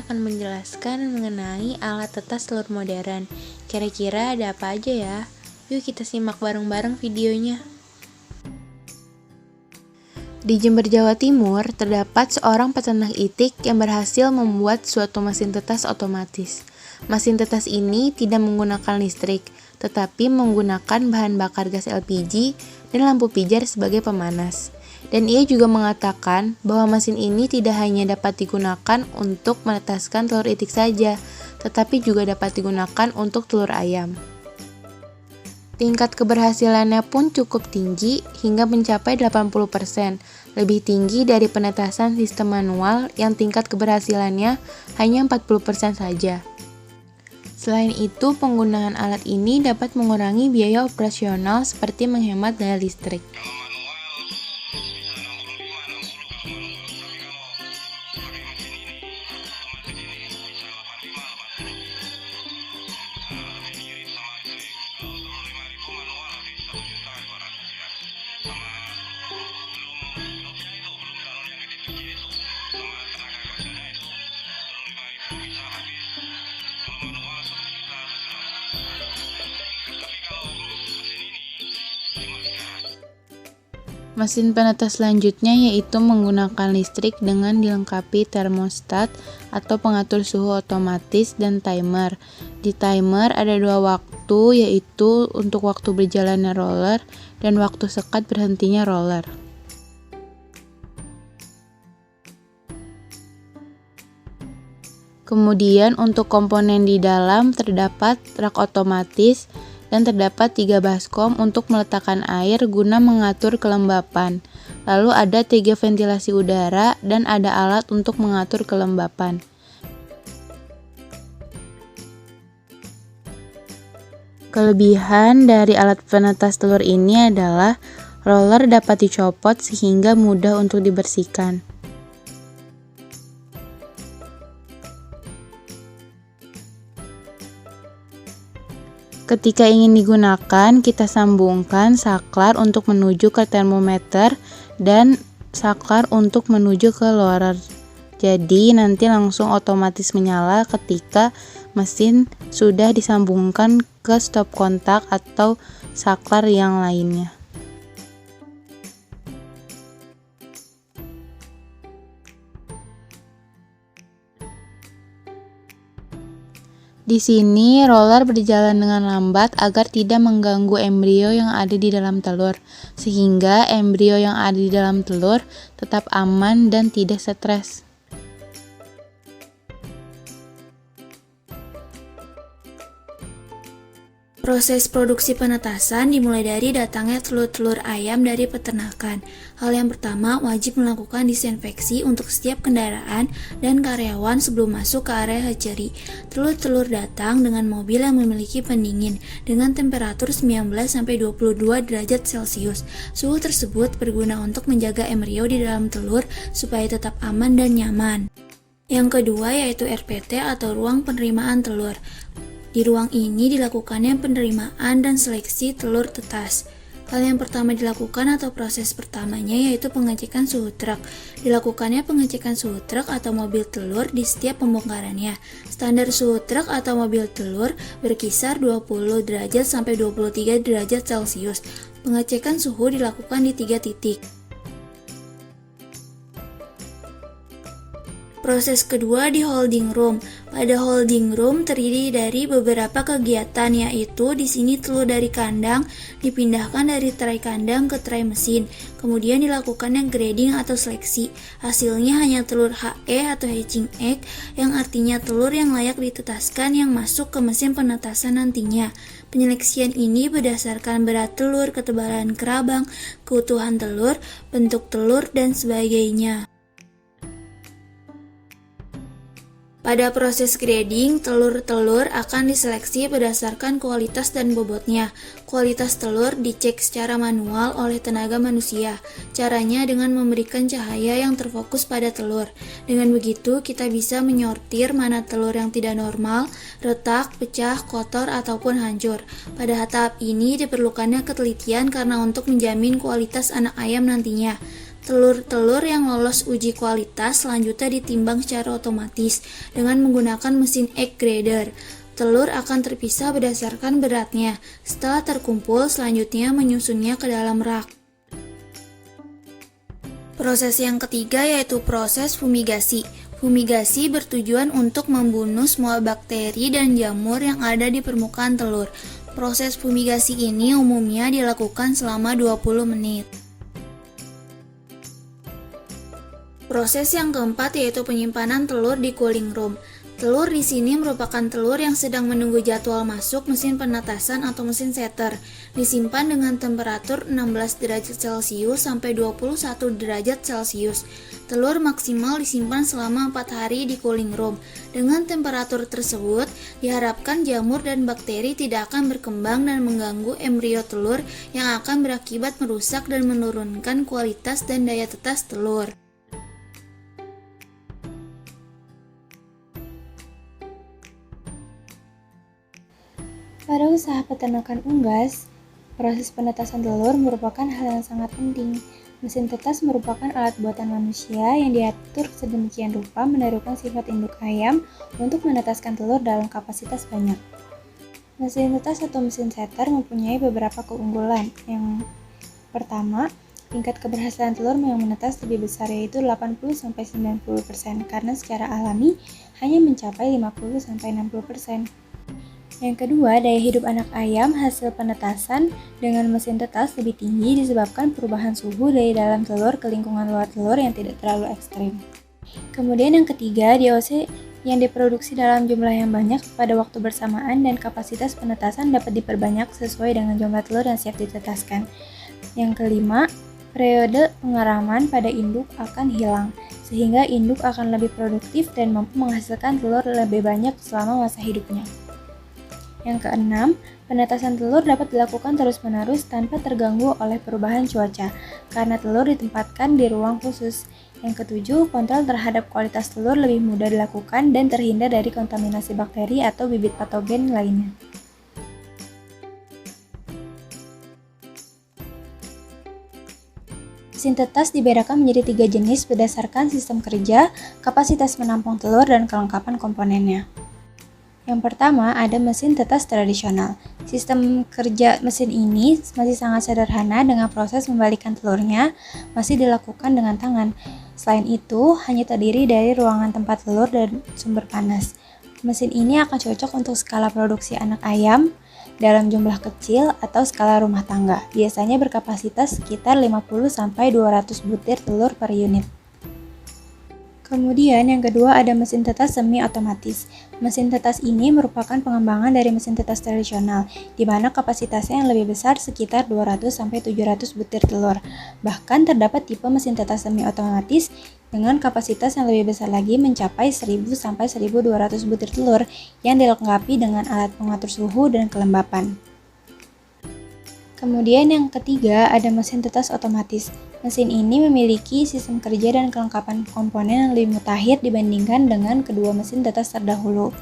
akan menjelaskan mengenai alat tetas telur modern. Kira-kira ada apa aja ya? Yuk kita simak bareng-bareng videonya. Di Jember, Jawa Timur, terdapat seorang peternak itik yang berhasil membuat suatu mesin tetas otomatis. Mesin tetas ini tidak menggunakan listrik, tetapi menggunakan bahan bakar gas LPG dan lampu pijar sebagai pemanas. Dan ia juga mengatakan bahwa mesin ini tidak hanya dapat digunakan untuk menetaskan telur itik saja, tetapi juga dapat digunakan untuk telur ayam. Tingkat keberhasilannya pun cukup tinggi hingga mencapai 80%, lebih tinggi dari penetasan sistem manual yang tingkat keberhasilannya hanya 40% saja. Selain itu, penggunaan alat ini dapat mengurangi biaya operasional seperti menghemat daya listrik. Mesin penetas selanjutnya yaitu menggunakan listrik dengan dilengkapi termostat atau pengatur suhu otomatis dan timer. Di timer ada dua waktu, yaitu untuk waktu berjalannya roller dan waktu sekat berhentinya roller. Kemudian untuk komponen di dalam terdapat rak otomatis dan terdapat 3 baskom untuk meletakkan air guna mengatur kelembapan. Lalu ada 3 ventilasi udara dan ada alat untuk mengatur kelembapan. Kelebihan dari alat penetas telur ini adalah roller dapat dicopot sehingga mudah untuk dibersihkan. Ketika ingin digunakan, kita sambungkan saklar untuk menuju ke termometer dan saklar untuk menuju ke roller. Jadi nanti langsung otomatis menyala ketika mesin sudah disambungkan ke stop kontak atau saklar yang lainnya. Di sini, roller berjalan dengan lambat agar tidak mengganggu embrio yang ada di dalam telur, sehingga embrio yang ada di dalam telur tetap aman dan tidak stres. Proses produksi penetasan dimulai dari datangnya telur-telur ayam dari peternakan. Hal yang pertama, wajib melakukan disinfeksi untuk setiap kendaraan dan karyawan sebelum masuk ke area hatchery. Telur-telur datang dengan mobil yang memiliki pendingin dengan temperatur 19-22 derajat Celcius. Suhu tersebut berguna untuk menjaga embrio di dalam telur supaya tetap aman dan nyaman. Yang kedua yaitu RPT atau ruang penerimaan telur. Di ruang ini dilakukannya penerimaan dan seleksi telur tetas. Hal yang pertama dilakukan atau proses pertamanya yaitu pengecekan suhu truk. Dilakukannya pengecekan suhu truk atau mobil telur di setiap pembongkarannya. Standar suhu truk atau mobil telur berkisar 20 derajat sampai 23 derajat Celcius. Pengecekan suhu dilakukan di 3 titik. Proses kedua di holding room. Pada holding room terdiri dari beberapa kegiatan, yaitu di sini telur dari kandang dipindahkan dari tray kandang ke tray mesin. Kemudian dilakukannya grading atau seleksi. Hasilnya hanya telur HE atau hatching egg, yang artinya telur yang layak ditetaskan yang masuk ke mesin penetasan nantinya. Penyeleksian ini berdasarkan berat telur, ketebalan kerabang, keutuhan telur, bentuk telur, dan sebagainya. Pada proses grading, telur-telur akan diseleksi berdasarkan kualitas dan bobotnya. Kualitas telur dicek secara manual oleh tenaga manusia. Caranya dengan memberikan cahaya yang terfokus pada telur. Dengan begitu, kita bisa menyortir mana telur yang tidak normal, retak, pecah, kotor, ataupun hancur. Pada tahap ini diperlukannya ketelitian karena untuk menjamin kualitas anak ayam nantinya. Telur-telur yang lolos uji kualitas selanjutnya ditimbang secara otomatis dengan menggunakan mesin egg grader. Telur akan terpisah berdasarkan beratnya. Setelah terkumpul, selanjutnya menyusunnya ke dalam rak. Proses yang ketiga yaitu proses fumigasi. Fumigasi bertujuan untuk membunuh semua bakteri dan jamur yang ada di permukaan telur. Proses fumigasi ini umumnya dilakukan selama 20 menit. Proses yang keempat yaitu penyimpanan telur di cooling room. Telur di sini merupakan telur yang sedang menunggu jadwal masuk mesin penetasan atau mesin setter. Disimpan dengan temperatur 16 derajat Celcius sampai 21 derajat Celcius. Telur maksimal disimpan selama 4 hari di cooling room. Dengan temperatur tersebut, diharapkan jamur dan bakteri tidak akan berkembang dan mengganggu embrio telur yang akan berakibat merusak dan menurunkan kualitas dan daya tetas telur. Pada usaha peternakan unggas, proses penetasan telur merupakan hal yang sangat penting. Mesin tetas merupakan alat buatan manusia yang diatur sedemikian rupa menirukan sifat induk ayam untuk menetaskan telur dalam kapasitas banyak. Mesin tetas atau mesin setter mempunyai beberapa keunggulan. Yang pertama, tingkat keberhasilan telur yang menetas lebih besar yaitu 80-90% karena secara alami hanya mencapai 50-60%. Yang kedua, daya hidup anak ayam hasil penetasan dengan mesin tetas lebih tinggi disebabkan perubahan suhu dari dalam telur ke lingkungan luar telur yang tidak terlalu ekstrim. Kemudian yang ketiga, DOC yang diproduksi dalam jumlah yang banyak pada waktu bersamaan dan kapasitas penetasan dapat diperbanyak sesuai dengan jumlah telur yang siap ditetaskan. Yang kelima, periode pengaraman pada induk akan hilang, sehingga induk akan lebih produktif dan mampu menghasilkan telur lebih banyak selama masa hidupnya. Yang keenam, penetasan telur dapat dilakukan terus-menerus tanpa terganggu oleh perubahan cuaca, karena telur ditempatkan di ruang khusus. Yang ketujuh, kontrol terhadap kualitas telur lebih mudah dilakukan dan terhindar dari kontaminasi bakteri atau bibit patogen lainnya. Mesin tetas dibedakan menjadi 3 jenis berdasarkan sistem kerja, kapasitas menampung telur, dan kelengkapan komponennya. Yang pertama, ada mesin tetas tradisional. Sistem kerja mesin ini masih sangat sederhana dengan proses membalikan telurnya masih dilakukan dengan tangan. Selain itu, hanya terdiri dari ruangan tempat telur dan sumber panas. Mesin ini akan cocok untuk skala produksi anak ayam dalam jumlah kecil atau skala rumah tangga. Biasanya berkapasitas sekitar 50-200 butir telur per unit. Kemudian yang kedua ada mesin tetas semi otomatis. Mesin tetas ini merupakan pengembangan dari mesin tetas tradisional, di mana kapasitasnya yang lebih besar sekitar 200-700 butir telur. Bahkan terdapat tipe mesin tetas semi otomatis dengan kapasitas yang lebih besar lagi mencapai 1000-1200 butir telur yang dilengkapi dengan alat pengatur suhu dan kelembapan. Kemudian yang ketiga ada mesin tetas otomatis. Mesin ini memiliki sistem kerja dan kelengkapan komponen yang lebih mutakhir dibandingkan dengan kedua mesin tetas terdahulu,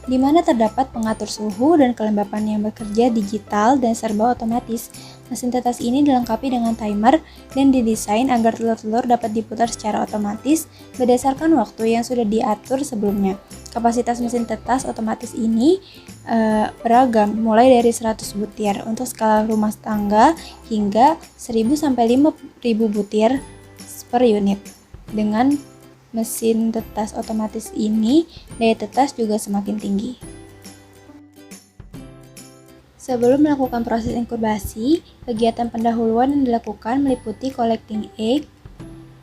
di mana terdapat pengatur suhu dan kelembapan yang bekerja digital dan serba otomatis. Mesin tetas ini dilengkapi dengan timer dan didesain agar telur-telur dapat diputar secara otomatis berdasarkan waktu yang sudah diatur sebelumnya. Kapasitas mesin tetas otomatis ini beragam, mulai dari 100 butir untuk skala rumah tangga hingga 1000-5000 butir per unit. Dengan mesin tetas otomatis ini, daya tetas juga semakin tinggi. Sebelum melakukan proses inkubasi, kegiatan pendahuluan yang dilakukan meliputi collecting egg,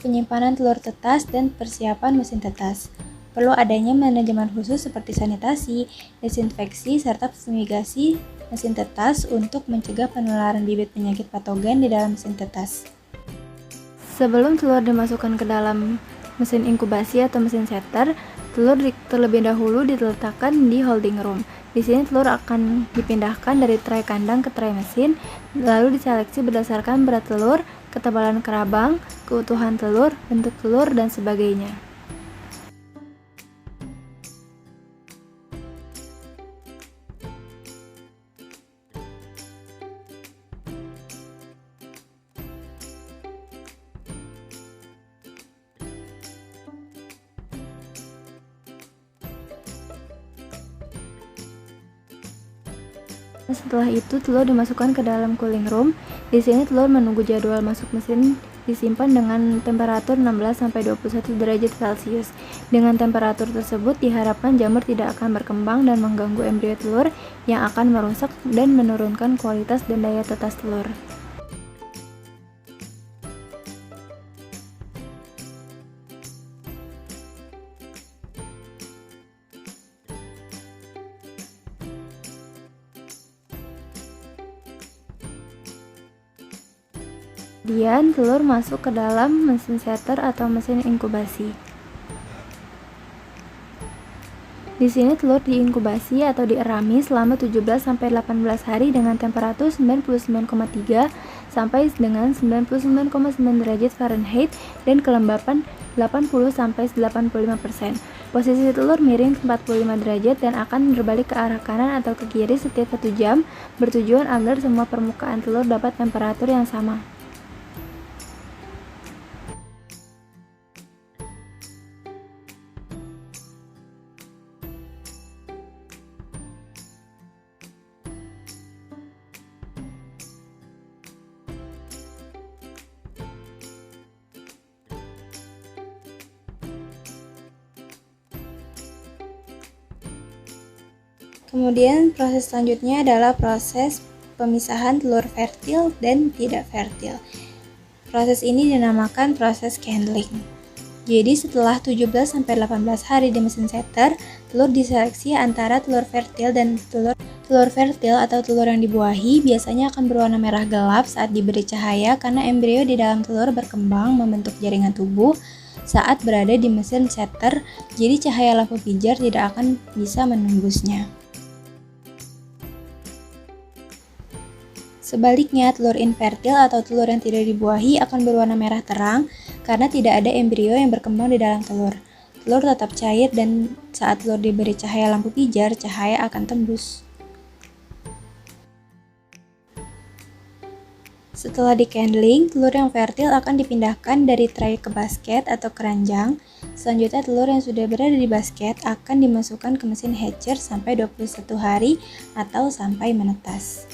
penyimpanan telur tetas, dan persiapan mesin tetas. Perlu adanya manajemen khusus seperti sanitasi, desinfeksi, serta fumigasi mesin tetas untuk mencegah penularan bibit penyakit patogen di dalam mesin tetas. Sebelum telur dimasukkan ke dalam mesin inkubasi atau mesin setter, telur terlebih dahulu diletakkan di holding room. Di sini telur akan dipindahkan dari tray kandang ke tray mesin, lalu diseleksi berdasarkan berat telur, ketebalan kerabang, keutuhan telur, bentuk telur, dan sebagainya. Setelah itu, telur dimasukkan ke dalam cooling room. Di sini telur menunggu jadwal masuk mesin disimpan dengan temperatur 16-21 derajat Celcius. Dengan temperatur tersebut, diharapkan jamur tidak akan berkembang dan mengganggu embrio telur yang akan merusak dan menurunkan kualitas dan daya tetas telur. Kemudian telur masuk ke dalam mesin setter atau mesin inkubasi. Di sini telur diinkubasi atau dierami selama 17-18 hari dengan temperatur 99,3 sampai dengan 99,9 derajat Fahrenheit dan kelembapan 80-85%. Posisi telur miring 45 derajat dan akan berbalik ke arah kanan atau ke kiri setiap 1 jam, bertujuan agar semua permukaan telur dapat temperatur yang sama. Kemudian proses selanjutnya adalah proses pemisahan telur fertil dan tidak fertil. Proses ini dinamakan proses candling. Jadi setelah 17-18 hari di mesin setter, telur diseleksi antara telur fertil dan telur fertil atau telur yang dibuahi biasanya akan berwarna merah gelap saat diberi cahaya karena embrio di dalam telur berkembang membentuk jaringan tubuh saat berada di mesin setter, jadi cahaya lampu pijar tidak akan bisa menembusnya. Sebaliknya, telur infertil atau telur yang tidak dibuahi akan berwarna merah terang karena tidak ada embrio yang berkembang di dalam telur. Telur tetap cair dan saat telur diberi cahaya lampu pijar, cahaya akan tembus. Setelah di-candling, telur yang fertil akan dipindahkan dari tray ke basket atau keranjang. Selanjutnya, telur yang sudah berada di basket akan dimasukkan ke mesin hatcher sampai 21 hari atau sampai menetas.